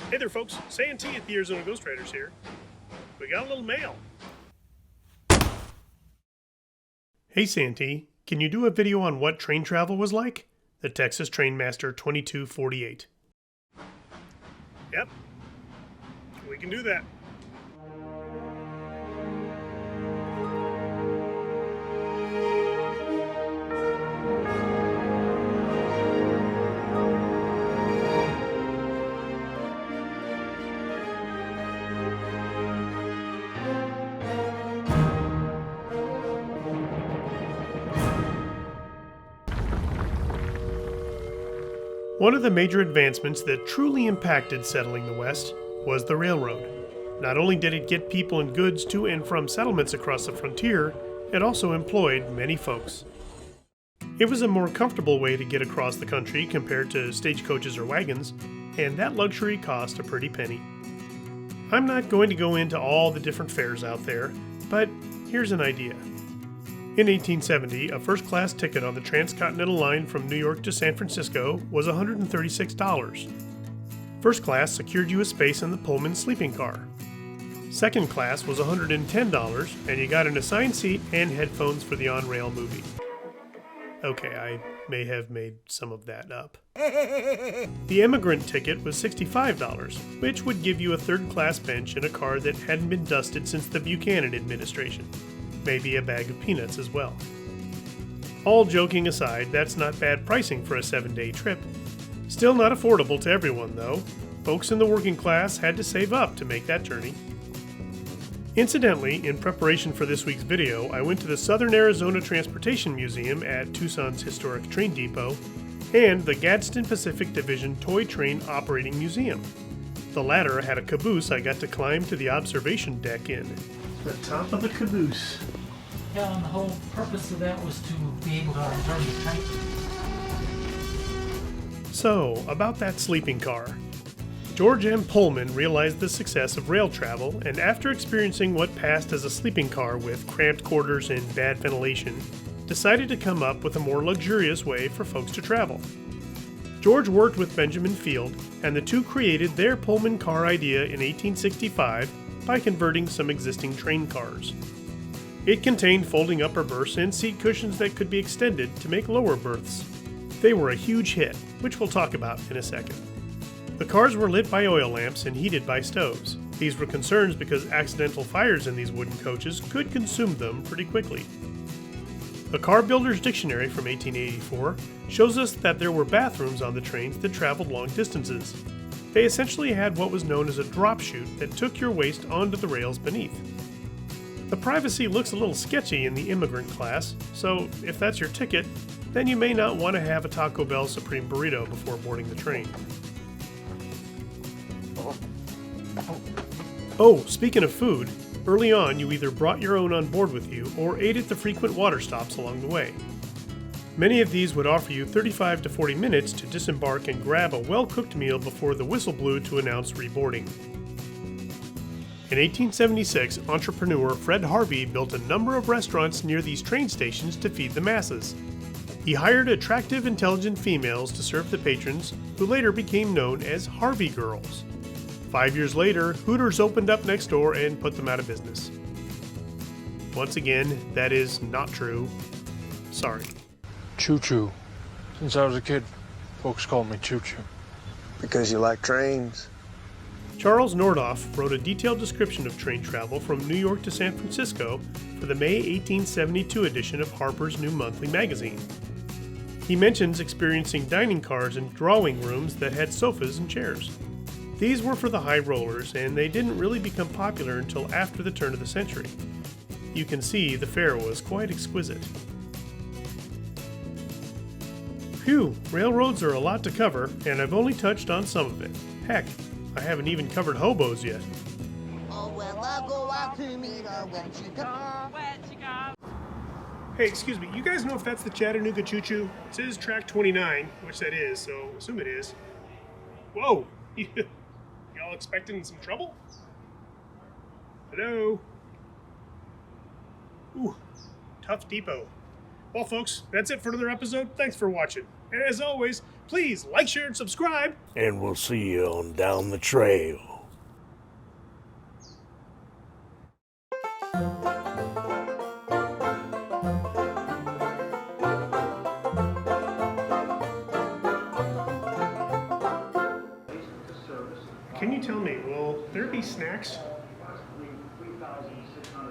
Hey there folks, Santee at the Arizona Ghostwriters here. We got a little mail. Hey Santee, can you do a video on what train travel was like? The Texas Trainmaster 2248. Yep, we can do that. One of the major advancements that truly impacted settling the West was the railroad. Not only did it get people and goods to and from settlements across the frontier, it also employed many folks. It was a more comfortable way to get across the country compared to stagecoaches or wagons, and that luxury cost a pretty penny. I'm not going to go into all the different fares out there, but here's an idea. In 1870, a first-class ticket on the transcontinental line from New York to San Francisco was $136. First class secured you a space in the Pullman sleeping car. Second class was $110, and you got an assigned seat and headphones for the on-rail movie. Okay, I may have made some of that up. The immigrant ticket was $65, which would give you a third-class bench in a car that hadn't been dusted since the Buchanan administration. Maybe a bag of peanuts as well. All joking aside, that's not bad pricing for a 7-day trip. Still not affordable to everyone, though. Folks in the working class had to save up to make that journey. Incidentally, in preparation for this week's video, I went to the Southern Arizona Transportation Museum at Tucson's historic train depot and the Gadsden Pacific Division Toy Train Operating Museum. The latter had a caboose I got to climb to the observation deck in. The top of the caboose. Yeah, and the whole purpose of that was to be able to observe the train. So, about that sleeping car. George M. Pullman realized the success of rail travel, and after experiencing what passed as a sleeping car with cramped quarters and bad ventilation, decided to come up with a more luxurious way for folks to travel. George worked with Benjamin Field, and the two created their Pullman car idea in 1865 by converting some existing train cars. It contained folding upper berths and seat cushions that could be extended to make lower berths. They were a huge hit, which we'll talk about in a second. The cars were lit by oil lamps and heated by stoves. These were concerns because accidental fires in these wooden coaches could consume them pretty quickly. The Car Builder's Dictionary from 1884 shows us that there were bathrooms on the trains that traveled long distances. They essentially had what was known as a drop chute that took your waist onto the rails beneath. The privacy looks a little sketchy in the immigrant class, so if that's your ticket, then you may not want to have a Taco Bell Supreme Burrito before boarding the train. Oh, speaking of food, early on you either brought your own on board with you or ate at the frequent water stops along the way. Many of these would offer you 35 to 40 minutes to disembark and grab a well-cooked meal before the whistle blew to announce reboarding. In 1876, entrepreneur Fred Harvey built a number of restaurants near these train stations to feed the masses. He hired attractive, intelligent females to serve the patrons, who later became known as Harvey Girls. 5 years later, Hooters opened up next door and put them out of business. Once again, that is not true. Sorry. Choo-choo. Since I was a kid, folks called me Choo-choo. Because you like trains. Charles Nordhoff wrote a detailed description of train travel from New York to San Francisco for the May 1872 edition of Harper's New Monthly magazine. He mentions experiencing dining cars and drawing rooms that had sofas and chairs. These were for the high rollers, and they didn't really become popular until after the turn of the century. You can see the fare was quite exquisite. Phew, railroads are a lot to cover, and I've only touched on some of it. Heck, I haven't even covered hobos yet. Oh, well, I'll go out to meet her when she comes. Hey, excuse me, you guys know if that's the Chattanooga Choo Choo? It says track 29, which that is, so assume it is. Whoa! Y'all expecting some trouble? Hello? Ooh, tough depot. Well, folks, that's it for another episode. Thanks for watching. And as always, Please like, share, and subscribe. And we'll see you on down the trail. Can you tell me, will there be snacks?